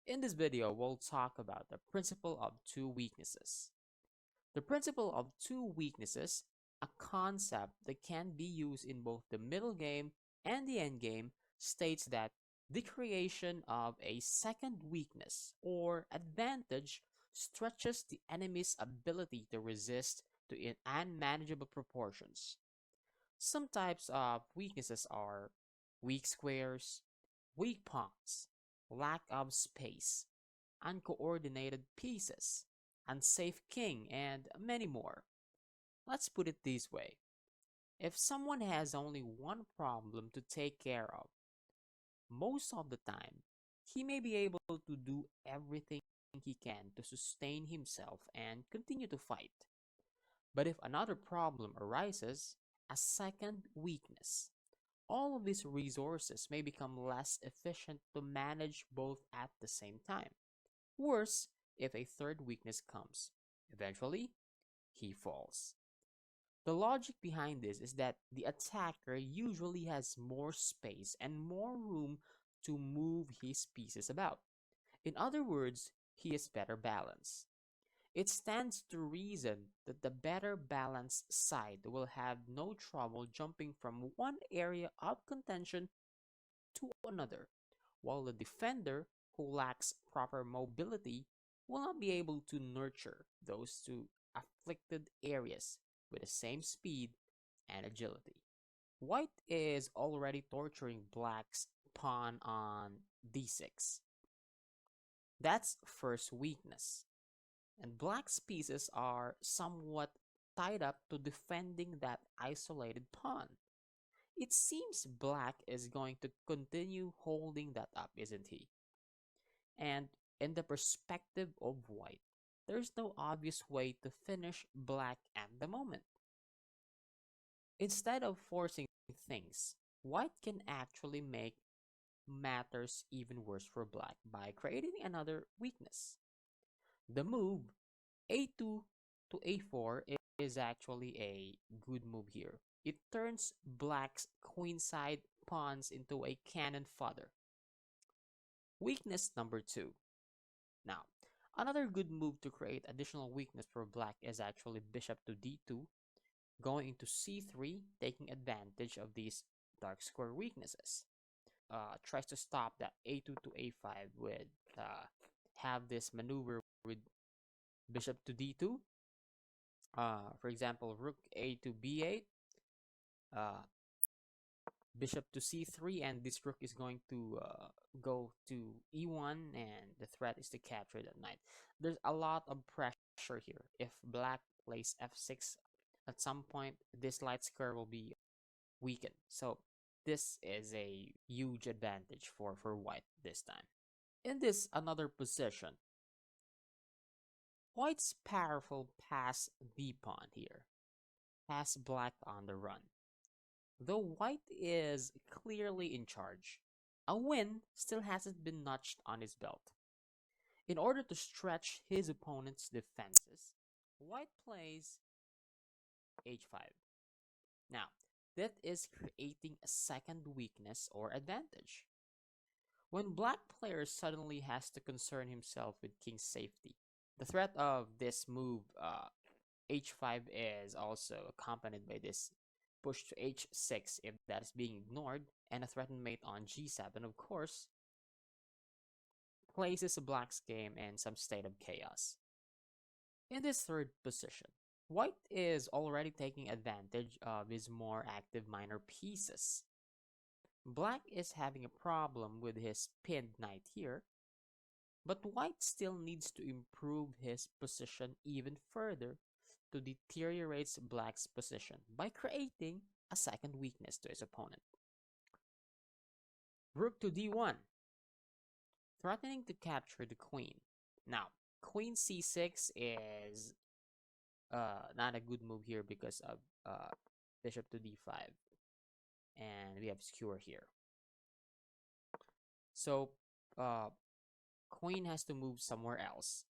In this video, we'll talk about the principle of two weaknesses. The principle of two weaknesses, a concept that can be used in both the middle game and the end game, states that the creation of a second weakness or advantage stretches the enemy's ability to resist to unmanageable proportions. Some types of weaknesses are weak squares, weak pawns, lack of space, uncoordinated pieces, unsafe king, and many more. Let's put it this way. If someone has only one problem to take care of, most of the time, he may be able to do everything he can to sustain himself and continue to fight. But if another problem arises, a second weakness, all of these resources may become less efficient to manage both at the same time. Worse, if a third weakness comes. Eventually, he falls. The logic behind this is that the attacker usually has more space and more room to move his pieces about. In other words, he is better balanced. It stands to reason that the better balanced side will have no trouble jumping from one area of contention to another, while the defender who lacks proper mobility will not be able to nurture those two afflicted areas with the same speed and agility. White is already torturing black's pawn on d6. That's first weakness. And black's pieces are somewhat tied up to defending that isolated pawn. It seems black is going to continue holding that up, isn't he? And in the perspective of white, there's no obvious way to finish black at the moment. Instead of forcing things, white can actually make matters even worse for black by creating another weakness. The move a2 to a4 is actually a good move here. It turns black's queenside pawns into a cannon fodder. Weakness number 2. Now, another good move to create additional weakness for black is actually bishop to d2, going into c3, taking advantage of these dark square weaknesses. Tries to stop that a2 to a5 with have this maneuver with bishop to d2. For example, rook a to b8, uh, bishop to c3, and this rook is going to go to e1, and the threat is to capture that knight. There's a lot of pressure here. If black plays f6, at some point this light square will be weakened. So this is a huge advantage for white this time. In this another position, white's powerful pass b pawn here has black on the run. Though white is clearly in charge, a win still hasn't been notched on his belt. In order to stretch his opponent's defenses, white plays h5. Now, that is creating a second weakness or advantage. When black player suddenly has to concern himself with king's safety, the threat of this move h5 is also accompanied by this push to h6 if that is being ignored, and a threatened mate on g7, of course, places black's game in some state of chaos. In this third position, white is already taking advantage of his more active minor pieces. Black is having a problem with his pinned knight here, but white still needs to improve his position even further to deteriorate black's position by creating a second weakness to his opponent. Rook to d1, threatening to capture the queen. Now, queen c6 is not a good move here because of bishop to d5, and we have skewer here. So queen has to move somewhere else.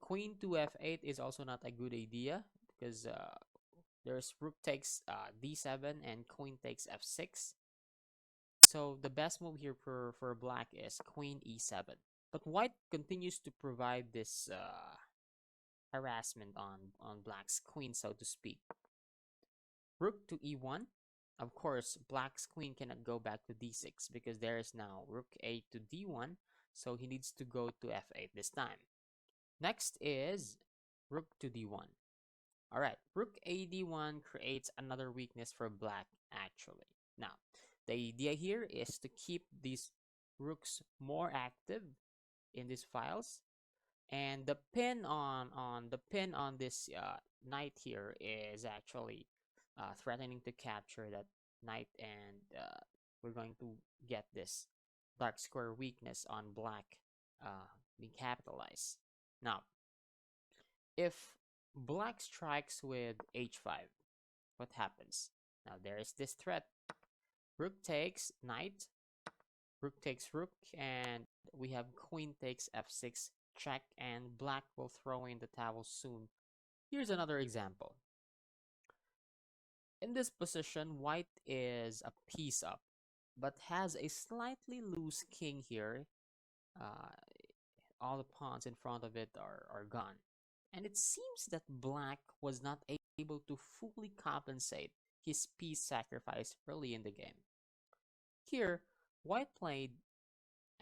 Queen to f8 is also not a good idea because there's rook takes d7 and queen takes f6. So the best move here for black is queen e7. But white continues to provide this harassment on black's queen, so to speak. Rook to e1. Of course, black's queen cannot go back to d6 because there is now rook a to d1, so he needs to go to f8 this time. Next is rook to d1. All right, rook a d1 creates another weakness for black, actually. Now, the idea here is to keep these rooks more active in these files, and the pin on this knight here is actually threatening to capture that knight, and we're going to get this dark square weakness on black being capitalized. Now, if black strikes with h5, what happens? Now there is this threat. Rook takes knight, rook takes rook, and we have queen takes f6 check, and black will throw in the towel soon. Here's another example. In this position, white is a piece up, but has a slightly loose king here. Uh, all the pawns in front of it are gone. And it seems that black was not able to fully compensate his piece sacrifice early in the game. Here, white played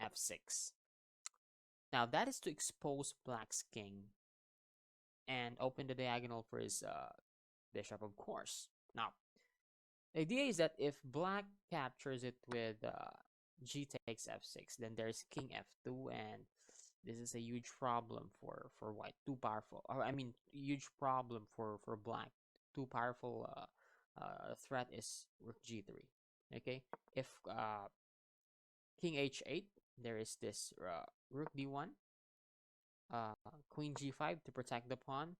f6. Now that is to expose black's king and open the diagonal for his bishop, of course. Now, the idea is that if black captures it with g takes f6, then there's king f2, and this is a huge problem for white. Too powerful, or I mean, huge problem for black. Too powerful threat is rook g3. Okay, if king h8, there is this rook d1, queen g5 to protect the pawn.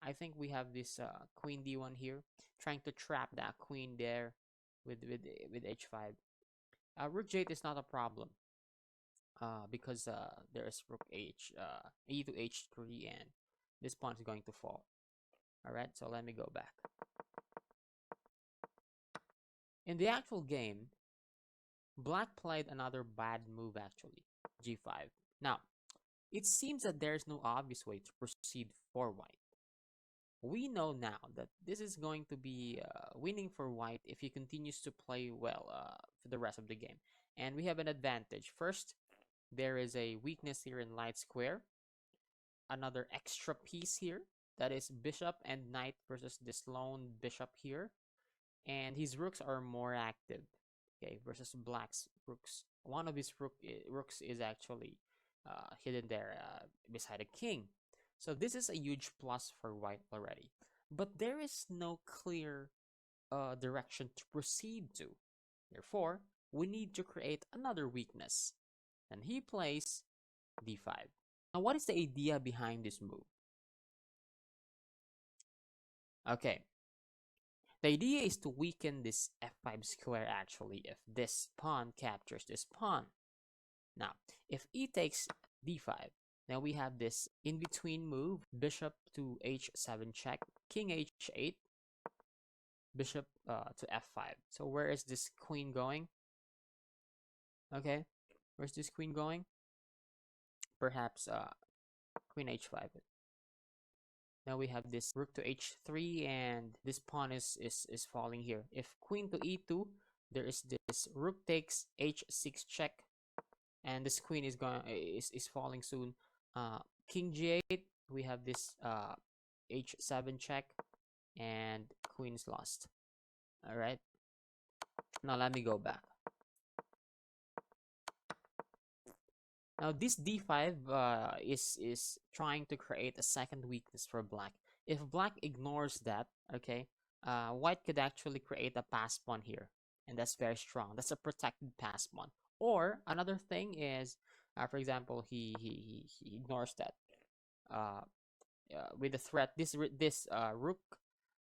I think we have this queen d1 here, trying to trap that queen there with h5. Rook j8 is not a problem because there is rook e to h3, and this pawn is going to fall. All right, so let me go back. In the actual game, black played another bad move actually, g5. Now, it seems that there's no obvious way to proceed for white. We know now that this is going to be winning for white if he continues to play well for the rest of the game. And we have an advantage. First, there is a weakness here in light square. Another extra piece here. That is bishop and knight versus this lone bishop here. And his rooks are more active, okay, versus black's rooks. One of his rooks is actually hidden there beside a king. So this is a huge plus for white already. But there is no clear direction to proceed to. Therefore, we need to create another weakness. And he plays d5. Now, what is the idea behind this move? Okay, the idea is to weaken this f5 square actually if this pawn captures this pawn. Now, if e takes d5, then we have this in-between move, bishop to h7 check, king h8, bishop to f5. So where is this queen going? Okay, where's this queen going? Perhaps queen h5. Now we have this rook to h3, and this pawn is falling here. If queen to e2, there is this rook takes h6 check, and this queen is going is falling soon. King g8, we have this h7 check, and queen is lost. All right. Now let me go back. Now this d5 is trying to create a second weakness for black. If black ignores that, okay, white could actually create a pass pawn here, and that's very strong. That's a protected pass pawn. Or another thing is, for example, he ignores that with the threat. This rook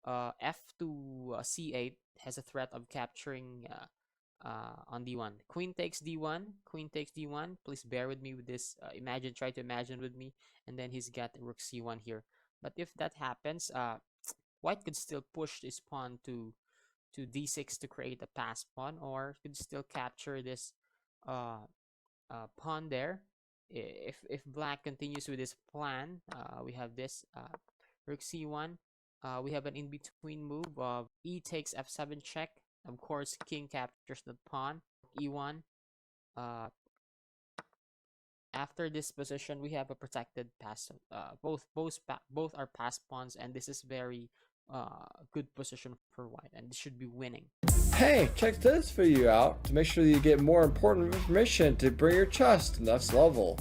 f to c8 has a threat of capturing on d1. Queen takes d1. Queen takes d1. Please bear with me with this. Try to imagine with me. And then he's got rook c1 here. But if that happens, white could still push this pawn to d6 to create a pass pawn, or you could still capture this uh, pawn there. If black continues with this plan, we have this rook c1. We have an in-between move of e takes f7 check. Of course, king captures the pawn. e1. Uh, After this position, we have a protected pass. Both are pass pawns, and this is very good position for white, and this should be winning. Hey, check this video out to make sure that you get more important information to bring your chess to the next level.